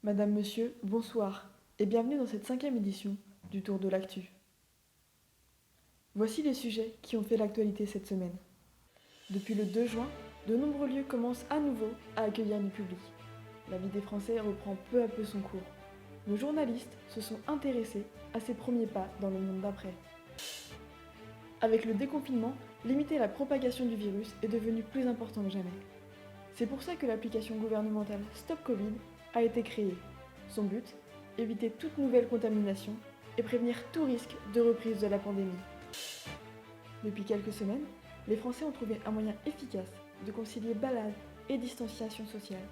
Madame, Monsieur, bonsoir et bienvenue dans cette 5e édition du Tour de l'Actu. Voici les sujets qui ont fait l'actualité cette semaine. Depuis le 2 juin, de nombreux lieux commencent à nouveau à accueillir du public. La vie des Français reprend peu à peu son cours. Nos journalistes se sont intéressés à ces premiers pas dans le monde d'après. Avec le déconfinement, limiter la propagation du virus est devenu plus important que jamais. C'est pour ça que l'application gouvernementale Stop Covid a été créée. Son but, éviter toute nouvelle contamination et prévenir tout risque de reprise de la pandémie. Depuis quelques semaines, les Français ont trouvé un moyen efficace de concilier balade et distanciation sociale,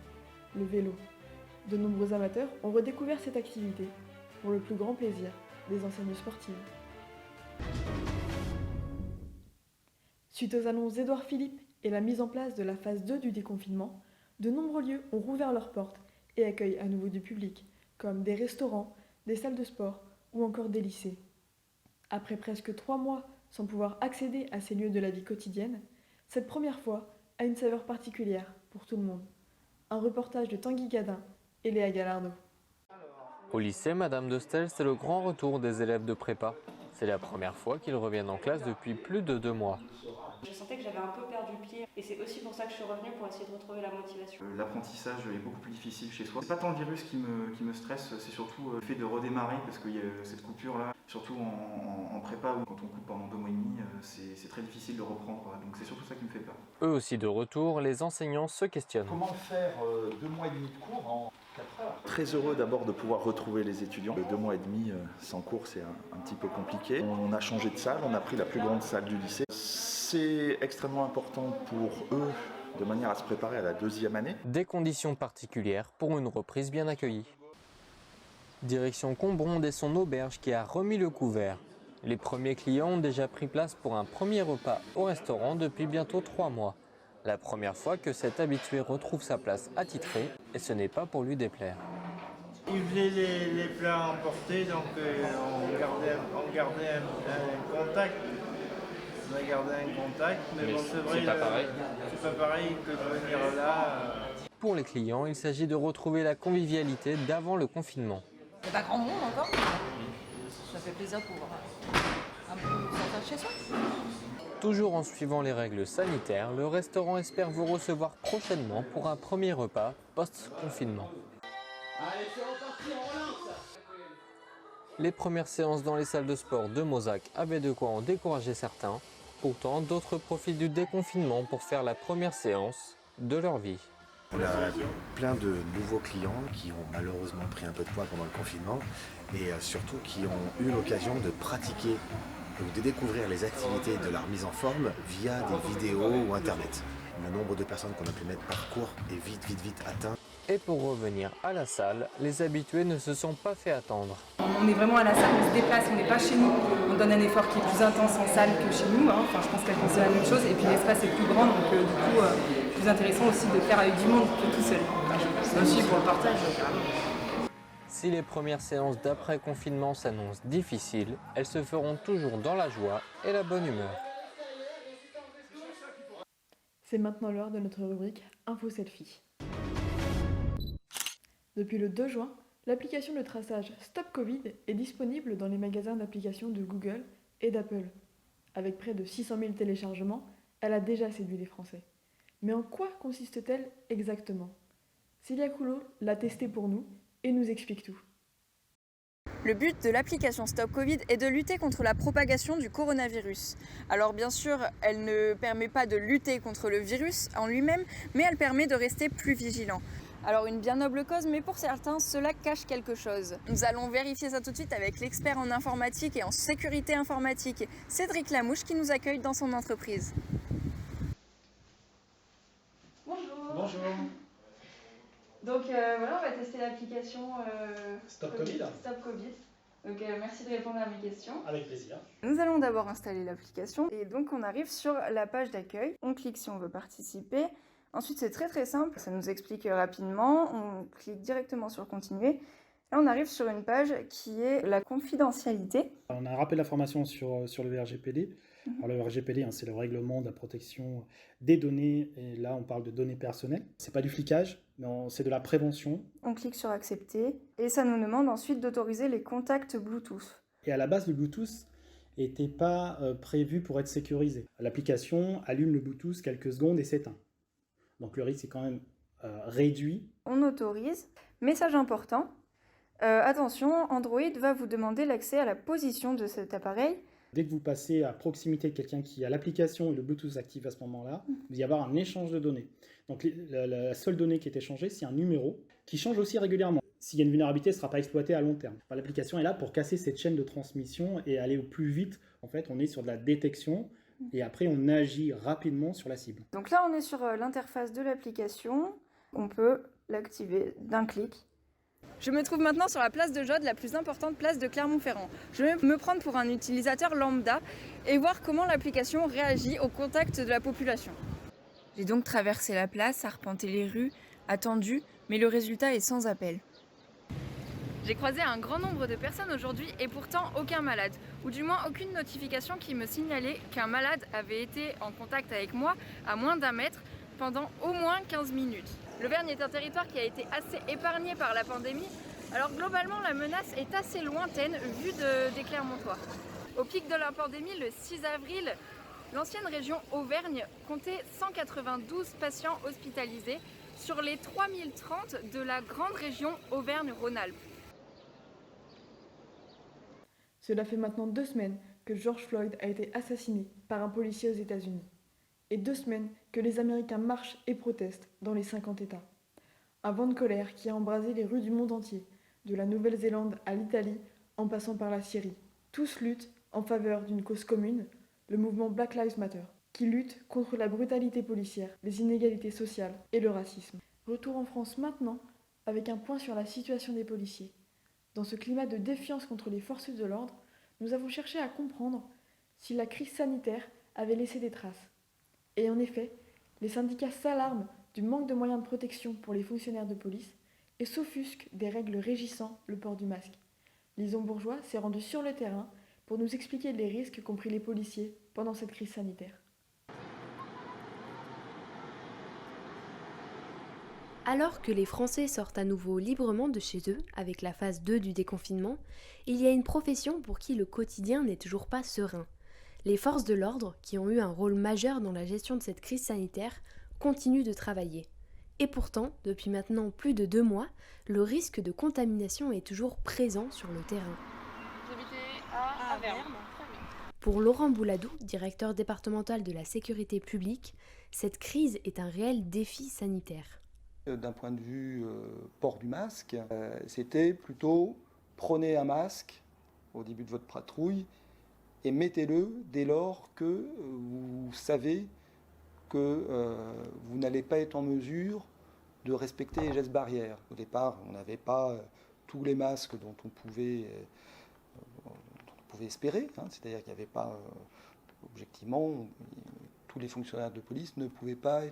le vélo. De nombreux amateurs ont redécouvert cette activité pour le plus grand plaisir des enseignes sportives. Suite aux annonces d'Édouard Philippe et la mise en place de la phase 2 du déconfinement, de nombreux lieux ont rouvert leurs portes et accueillent à nouveau du public, comme des restaurants, des salles de sport ou encore des lycées. Après presque 3 mois sans pouvoir accéder à ces lieux de la vie quotidienne, cette première fois a une saveur particulière pour tout le monde. Un reportage de Tanguy Gadin et Léa Gallardo. Au lycée Madame de Stel, c'est le grand retour des élèves de prépa. C'est la première fois qu'ils reviennent en classe depuis plus de 2 mois. Je sentais que j'avais un peu perdu pied et c'est aussi pour ça que je suis revenue pour essayer de retrouver la motivation. L'apprentissage est beaucoup plus difficile chez soi. C'est pas tant le virus qui me stresse, c'est surtout le fait de redémarrer parce qu'il y a cette coupure là, surtout en prépa où quand on coupe pendant 2 mois et demi, c'est très difficile de reprendre. Donc c'est surtout ça qui me fait peur. Eux aussi de retour, les enseignants se questionnent. Comment faire 2 mois et demi de cours en 4 heures? Très heureux d'abord de pouvoir retrouver les étudiants. 2 mois et demi sans cours, c'est un petit peu compliqué. On a changé de salle, on a pris la plus grande salle du lycée. C'est extrêmement important pour eux de manière à se préparer à la 2e année. Des conditions particulières pour une reprise bien accueillie. Direction Combronde et son auberge qui a remis le couvert. Les premiers clients ont déjà pris place pour un premier repas au restaurant depuis bientôt 3 mois. La première fois que cet habitué retrouve sa place attitrée, et ce n'est pas pour lui déplaire. Ils faisaient les plats emportés, donc on gardait un contact. On a gardé un contact, mais bon, c'est vrai, c'est pas pareil que de venir là. Pour les clients, il s'agit de retrouver la convivialité d'avant le confinement. Il n'y a pas grand monde encore, ça fait plaisir pour un peu sortir chez soi. Toujours en suivant les règles sanitaires, le restaurant espère vous recevoir prochainement pour un premier repas post-confinement. Allez, c'est reparti, on relance. Les premières séances dans les salles de sport de Mozac avaient de quoi en décourager certains. Pourtant, d'autres profitent du déconfinement pour faire la première séance de leur vie. On a plein de nouveaux clients qui ont malheureusement pris un peu de poids pendant le confinement et surtout qui ont eu l'occasion de pratiquer ou de découvrir les activités de leur mise en forme via des vidéos ou internet. Le nombre de personnes qu'on a pu mettre par cours est vite atteint. Et pour revenir à la salle, les habitués ne se sont pas fait attendre. On est vraiment à la salle, on se déplace, on n'est pas chez nous. On donne un effort qui est plus intense en salle que chez nous. Enfin, je pense qu'elle pense la même chose. Et puis l'espace est plus grand, donc du coup, plus intéressant aussi de faire avec du monde que tout seul. C'est aussi pour le partage. Si les premières séances d'après-confinement s'annoncent difficiles, elles se feront toujours dans la joie et la bonne humeur. C'est maintenant l'heure de notre rubrique Info Selfie. Depuis le 2 juin, l'application de traçage Stop Covid est disponible dans les magasins d'applications de Google et d'Apple. Avec près de 600 000 téléchargements, elle a déjà séduit les Français. Mais en quoi consiste-t-elle exactement? Célia Coulot l'a testée pour nous et nous explique tout. Le but de l'application Stop Covid est de lutter contre la propagation du coronavirus. Alors bien sûr, elle ne permet pas de lutter contre le virus en lui-même, mais elle permet de rester plus vigilant. Alors une bien noble cause, mais pour certains, cela cache quelque chose. Nous allons vérifier ça tout de suite avec l'expert en informatique et en sécurité informatique, Cédric Lamouche, qui nous accueille dans son entreprise. Bonjour. Bonjour. Donc voilà, on va tester l'application Stop Covid. Stop Covid. Donc merci de répondre à mes questions. Avec plaisir. Nous allons d'abord installer l'application et donc on arrive sur la page d'accueil. On clique si on veut participer. Ensuite, c'est très simple, ça nous explique rapidement, on clique directement sur continuer. Là, on arrive sur une page qui est la confidentialité. On a un rappel d'information sur le RGPD. Alors, le RGPD, c'est le règlement de la protection des données, et là, on parle de données personnelles. C'est pas du flicage, C'est de la prévention. On clique sur accepter et ça nous demande ensuite d'autoriser les contacts Bluetooth. Et à la base, le Bluetooth n'était pas prévu pour être sécurisé. L'application allume le Bluetooth quelques secondes et s'éteint. Donc le risque est quand même réduit. On autorise. Message important. Attention, Android va vous demander l'accès à la position de cet appareil. Dès que vous passez à proximité de quelqu'un qui a l'application et le Bluetooth actif à ce moment-là, vous allez y avoir un échange de données. Donc la seule donnée qui est échangée, c'est un numéro qui change aussi régulièrement. S'il y a une vulnérabilité, ce ne sera pas exploité à long terme. L'application est là pour casser cette chaîne de transmission et aller au plus vite. En fait, on est sur de la détection et après, on agit rapidement sur la cible. Donc là, on est sur l'interface de l'application. On peut l'activer d'un clic. Je me trouve maintenant sur la place de Jaude, la plus importante place de Clermont-Ferrand. Je vais me prendre pour un utilisateur lambda et voir comment l'application réagit au contact de la population. J'ai donc traversé la place, arpenté les rues, attendu, mais le résultat est sans appel. J'ai croisé un grand nombre de personnes aujourd'hui et pourtant aucun malade, ou du moins aucune notification qui me signalait qu'un malade avait été en contact avec moi à moins d'1 mètre pendant au moins 15 minutes. L'Auvergne est un territoire qui a été assez épargné par la pandémie, alors globalement la menace est assez lointaine vue des Clermontois. Au pic de la pandémie, le 6 avril, l'ancienne région Auvergne comptait 192 patients hospitalisés sur les 3030 de la grande région Auvergne-Rhône-Alpes. Cela fait maintenant 2 semaines que George Floyd a été assassiné par un policier aux États-Unis. Et 2 semaines que les Américains marchent et protestent dans les 50 États. Un vent de colère qui a embrasé les rues du monde entier, de la Nouvelle-Zélande à l'Italie, en passant par la Syrie. Tous luttent en faveur d'une cause commune, le mouvement Black Lives Matter, qui lutte contre la brutalité policière, les inégalités sociales et le racisme. Retour en France maintenant, avec un point sur la situation des policiers. Dans ce climat de défiance contre les forces de l'ordre, nous avons cherché à comprendre si la crise sanitaire avait laissé des traces. Et en effet, les syndicats s'alarment du manque de moyens de protection pour les fonctionnaires de police et s'offusquent des règles régissant le port du masque. Lison Bourgeois s'est rendu sur le terrain pour nous expliquer les risques qu'ont pris les policiers pendant cette crise sanitaire. Alors que les Français sortent à nouveau librement de chez eux, avec la phase 2 du déconfinement, il y a une profession pour qui le quotidien n'est toujours pas serein. Les forces de l'ordre, qui ont eu un rôle majeur dans la gestion de cette crise sanitaire, continuent de travailler. Et pourtant, depuis maintenant plus de 2 mois, le risque de contamination est toujours présent sur le terrain. J'habitais à Averne. Pour Laurent Bouladou, directeur départemental de la sécurité publique, cette crise est un réel défi sanitaire. D'un point de vue port du masque, c'était plutôt prenez un masque au début de votre patrouille et mettez-le dès lors que vous savez que vous n'allez pas être en mesure de respecter les gestes barrières. Au départ, on n'avait pas tous les masques dont on pouvait espérer, hein, c'est-à-dire qu'il n'y avait pas, objectivement, tous les fonctionnaires de police ne pouvaient pas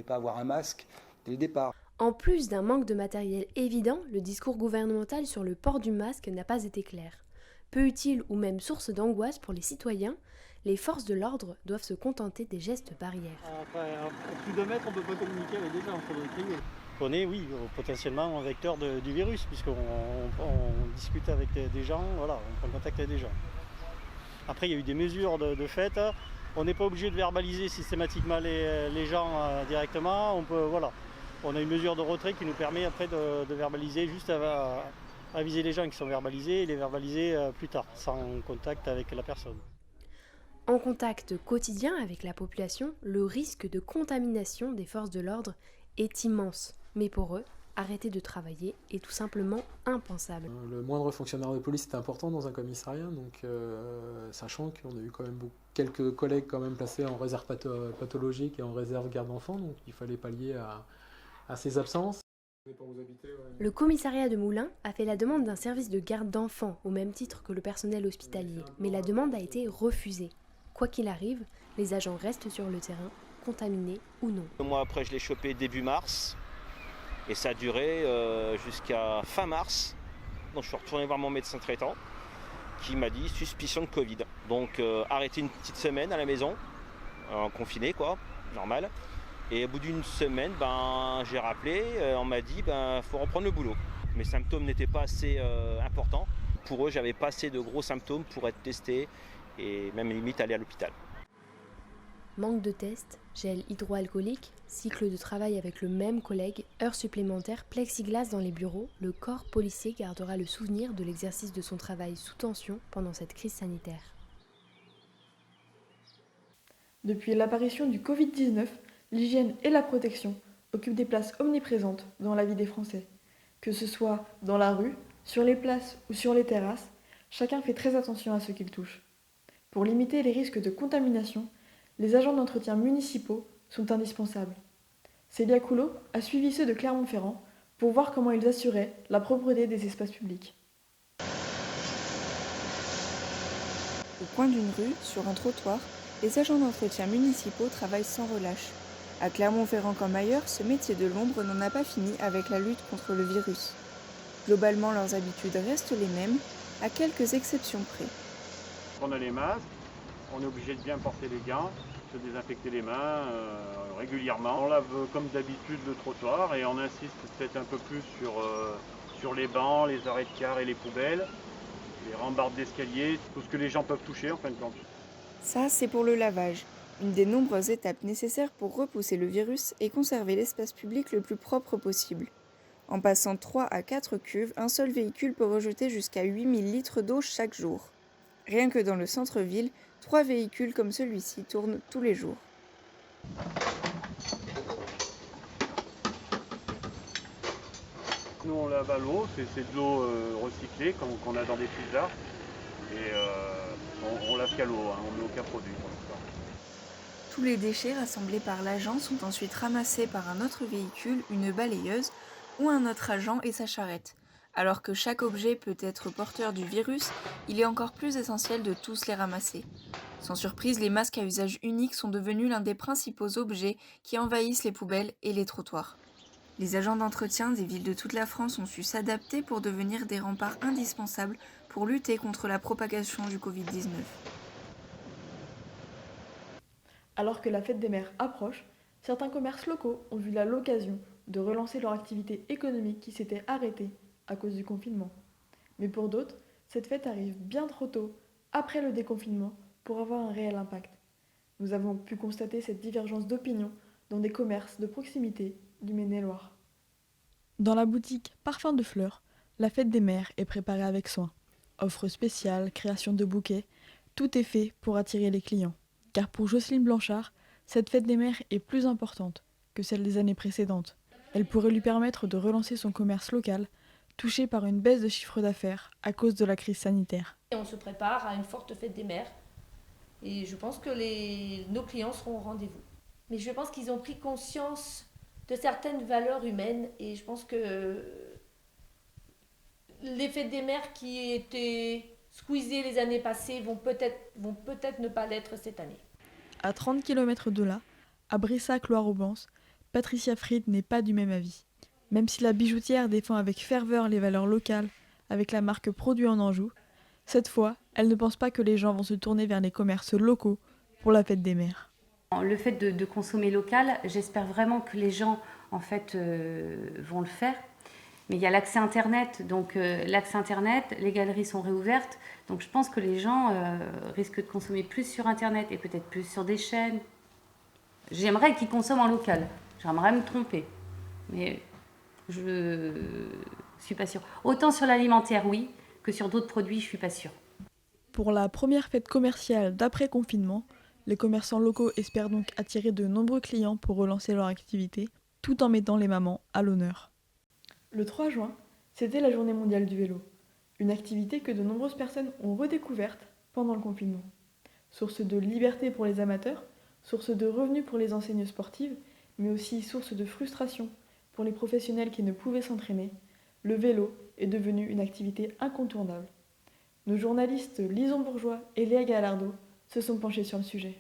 avoir un masque dès le départ. En plus d'un manque de matériel évident, le discours gouvernemental sur le port du masque n'a pas été clair. Peu utile ou même source d'angoisse pour les citoyens, les forces de l'ordre doivent se contenter des gestes barrières. À plus de mètres, on ne peut pas communiquer avec des gens, il faudrait crier. On est, oui, potentiellement un vecteur du virus, puisqu'on discute avec des gens, voilà, on prend contact avec des gens. Après, il y a eu des mesures de fait. On n'est pas obligé de verbaliser systématiquement les gens directement. On a une mesure de retrait qui nous permet après de verbaliser juste à aviser les gens qui sont verbalisés et les verbaliser plus tard, sans contact avec la personne. En contact quotidien avec la population, le risque de contamination des forces de l'ordre est immense. Mais pour eux, arrêter de travailler est tout simplement impensable. Le moindre fonctionnaire de police est important dans un commissariat, donc sachant qu'on a eu quand même quelques collègues quand même placés en réserve pathologique et en réserve garde d'enfants, donc il fallait pallier à ces absences. Le commissariat de Moulins a fait la demande d'un service de garde d'enfants au même titre que le personnel hospitalier, mais la demande a été refusée. Quoi qu'il arrive, les agents restent sur le terrain, contaminés ou non. Moi après je l'ai chopé début mars et ça a duré jusqu'à fin mars. Donc je suis retourné voir mon médecin traitant qui m'a dit suspicion de Covid. Donc arrêté une petite semaine à la maison, confiné quoi, normal. Et au bout d'une semaine, j'ai rappelé, on m'a dit faut reprendre le boulot. Mes symptômes n'étaient pas assez importants. Pour eux, j'avais pas assez de gros symptômes pour être testé et même limite aller à l'hôpital. Manque de tests, gel hydroalcoolique, cycle de travail avec le même collègue, heures supplémentaires, plexiglas dans les bureaux, le corps policier gardera le souvenir de l'exercice de son travail sous tension pendant cette crise sanitaire. Depuis l'apparition du Covid-19, l'hygiène et la protection occupent des places omniprésentes dans la vie des Français. Que ce soit dans la rue, sur les places ou sur les terrasses, chacun fait très attention à ce qu'il touche. Pour limiter les risques de contamination, les agents d'entretien municipaux sont indispensables. Célia Coulot a suivi ceux de Clermont-Ferrand pour voir comment ils assuraient la propreté des espaces publics. Au coin d'une rue, sur un trottoir, les agents d'entretien municipaux travaillent sans relâche. À Clermont-Ferrand comme ailleurs, ce métier de l'ombre n'en a pas fini avec la lutte contre le virus. Globalement, leurs habitudes restent les mêmes, à quelques exceptions près. On a les masques, on est obligé de bien porter les gants, se désinfecter les mains régulièrement. On lave comme d'habitude le trottoir et on insiste peut-être un peu plus sur les bancs, les arrêts de car et les poubelles, les rambardes d'escalier, tout ce que les gens peuvent toucher en fin de compte. Ça, c'est pour le lavage, une des nombreuses étapes nécessaires pour repousser le virus et conserver l'espace public le plus propre possible. En passant 3 à 4 cuves, un seul véhicule peut rejeter jusqu'à 8000 litres d'eau chaque jour. Rien que dans le centre-ville, 3 véhicules comme celui-ci tournent tous les jours. Nous on lave à l'eau, c'est de l'eau recyclée qu'on a dans des fusards. Et on lave qu'à l'eau, on ne met aucun produit. Tous les déchets rassemblés par l'agent sont ensuite ramassés par un autre véhicule, une balayeuse, ou un autre agent et sa charrette. Alors que chaque objet peut être porteur du virus, il est encore plus essentiel de tous les ramasser. Sans surprise, les masques à usage unique sont devenus l'un des principaux objets qui envahissent les poubelles et les trottoirs. Les agents d'entretien des villes de toute la France ont su s'adapter pour devenir des remparts indispensables pour lutter contre la propagation du Covid-19. Alors que la fête des mères approche, certains commerces locaux ont vu là l'occasion de relancer leur activité économique qui s'était arrêtée à cause du confinement. Mais pour d'autres, cette fête arrive bien trop tôt, après le déconfinement, pour avoir un réel impact. Nous avons pu constater cette divergence d'opinion dans des commerces de proximité du Maine-et-Loire. Dans la boutique Parfum de Fleurs, la fête des mères est préparée avec soin. Offres spéciales, création de bouquets, tout est fait pour attirer les clients. Car pour Jocelyne Blanchard, cette fête des mères est plus importante que celle des années précédentes. Elle pourrait lui permettre de relancer son commerce local, touché par une baisse de chiffre d'affaires à cause de la crise sanitaire. Et on se prépare à une forte fête des mères et je pense que nos clients seront au rendez-vous. Mais je pense qu'ils ont pris conscience de certaines valeurs humaines et je pense que les fêtes des mères qui étaient squeezées les années passées vont peut-être ne pas l'être cette année. À 30 km de là, à Brissac-Loire-Aubance, Patricia Fried n'est pas du même avis. Même si la bijoutière défend avec ferveur les valeurs locales avec la marque Produit en Anjou, cette fois, elle ne pense pas que les gens vont se tourner vers les commerces locaux pour la fête des mères. Le fait de consommer local, j'espère vraiment que les gens en fait, vont le faire. Mais il y a l'accès Internet, donc l'accès Internet, les galeries sont réouvertes, donc je pense que les gens risquent de consommer plus sur Internet et peut-être plus sur des chaînes. J'aimerais qu'ils consomment en local, j'aimerais me tromper, mais je suis pas sûre. Autant sur l'alimentaire, oui, que sur d'autres produits, je suis pas sûre. Pour la première fête commerciale d'après-confinement, les commerçants locaux espèrent donc attirer de nombreux clients pour relancer leur activité, tout en mettant les mamans à l'honneur. Le 3 juin, c'était la journée mondiale du vélo, une activité que de nombreuses personnes ont redécouverte pendant le confinement. Source de liberté pour les amateurs, source de revenus pour les enseignes sportives, mais aussi source de frustration pour les professionnels qui ne pouvaient s'entraîner, le vélo est devenu une activité incontournable. Nos journalistes Lison Bourgeois et Léa Gallardo se sont penchés sur le sujet.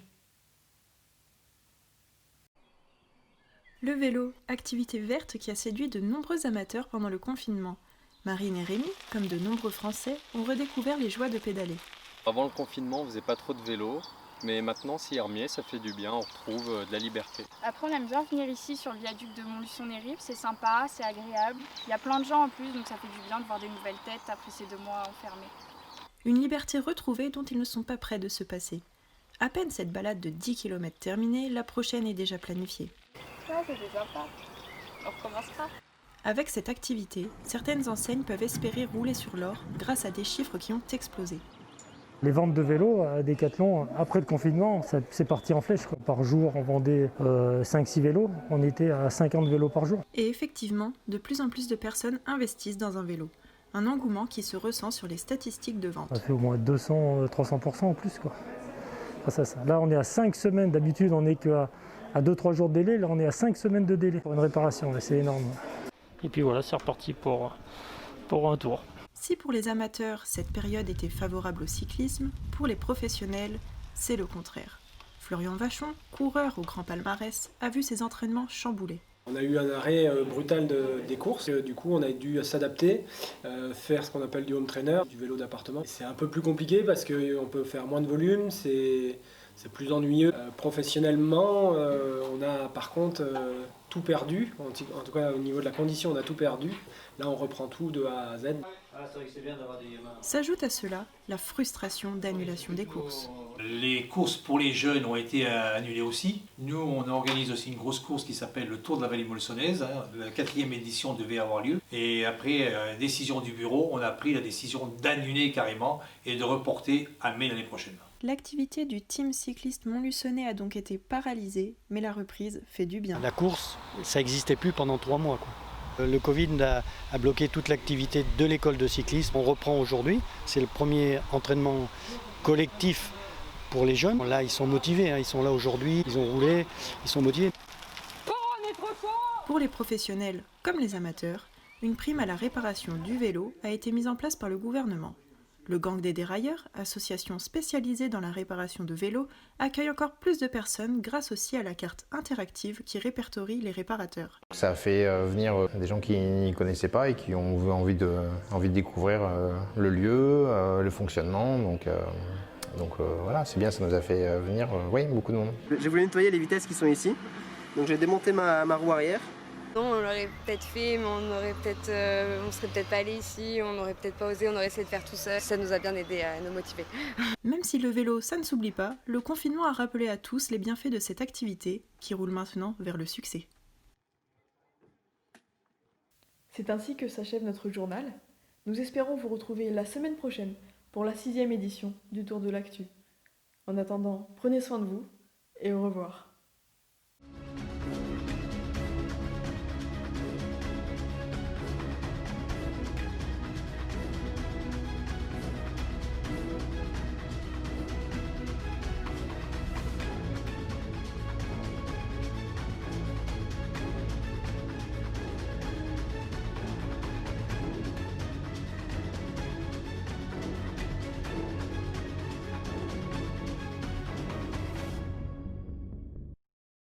Le vélo, activité verte qui a séduit de nombreux amateurs pendant le confinement. Marine et Rémi, comme de nombreux Français, ont redécouvert les joies de pédaler. Avant le confinement, on faisait pas trop de vélo. Mais maintenant, s'il est remis, ça fait du bien, on retrouve de la liberté. Après, on aime bien venir ici sur le viaduc de Montluçon-les-Rives, c'est sympa, c'est agréable. Il y a plein de gens en plus, donc ça fait du bien de voir des nouvelles têtes après ces 2 mois enfermés. Une liberté retrouvée dont ils ne sont pas prêts de se passer. À peine cette balade de 10 km terminée, la prochaine est déjà planifiée. Ça, c'était sympa. On recommencera. Avec cette activité, certaines enseignes peuvent espérer rouler sur l'or grâce à des chiffres qui ont explosé. Les ventes de vélos à Decathlon, après le confinement, c'est parti en flèche. Par jour, on vendait 5-6 vélos, on était à 50 vélos par jour. Et effectivement, de plus en plus de personnes investissent dans un vélo. Un engouement qui se ressent sur les statistiques de vente. Ça fait au moins 200-300% en plus, quoi. Ça. Là, on est à 5 semaines. D'habitude, on n'est qu'à 2-3 jours de délai. Là, on est à 5 semaines de délai pour une réparation. C'est énorme. Et puis voilà, c'est reparti pour un tour. Si pour les amateurs, cette période était favorable au cyclisme, pour les professionnels, c'est le contraire. Florian Vachon, coureur au grand palmarès, a vu ses entraînements chamboulés. On a eu un arrêt brutal des courses, du coup on a dû s'adapter, faire ce qu'on appelle du home trainer, du vélo d'appartement. C'est un peu plus compliqué parce qu'on peut faire moins de volume, c'est plus ennuyeux. Professionnellement, on a par contre tout perdu, en tout cas au niveau de la condition on a tout perdu. Là on reprend tout de A à Z. C'est vrai que c'est bien d'avoir des gamins. S'ajoute à cela la frustration d'annulation des courses. Les courses pour les jeunes ont été annulées aussi. Nous, on organise aussi une grosse course qui s'appelle le Tour de la Vallée Montluçonnaise. La 4e édition devait avoir lieu. Et après décision du bureau, on a pris la décision d'annuler carrément et de reporter à mai l'année prochaine. L'activité du team cycliste montluçonnais a donc été paralysée, mais la reprise fait du bien. La course, ça n'existait plus pendant 3 mois, quoi. Le Covid a bloqué toute l'activité de l'école de cyclisme. On reprend aujourd'hui. C'est le premier entraînement collectif pour les jeunes. Là, ils sont motivés. Ils sont là aujourd'hui. Ils ont roulé. Ils sont motivés. Pour les professionnels comme les amateurs, une prime à la réparation du vélo a été mise en place par le gouvernement. Le Gang des dérailleurs, association spécialisée dans la réparation de vélos, accueille encore plus de personnes grâce aussi à la carte interactive qui répertorie les réparateurs. Ça a fait venir des gens qui n'y connaissaient pas et qui ont envie de découvrir le lieu, le fonctionnement. Donc voilà, c'est bien, ça nous a fait venir beaucoup de monde. J'ai voulu nettoyer les vitesses qui sont ici, donc j'ai démonté ma roue arrière. Non, on l'aurait peut-être fait, mais on serait peut-être pas allé ici, on n'aurait peut-être pas osé, on aurait essayé de faire tout seul. Ça nous a bien aidé à nous motiver. Même si le vélo, ça ne s'oublie pas, le confinement a rappelé à tous les bienfaits de cette activité qui roule maintenant vers le succès. C'est ainsi que s'achève notre journal. Nous espérons vous retrouver la semaine prochaine pour la 6e édition du Tour de l'Actu. En attendant, prenez soin de vous et au revoir.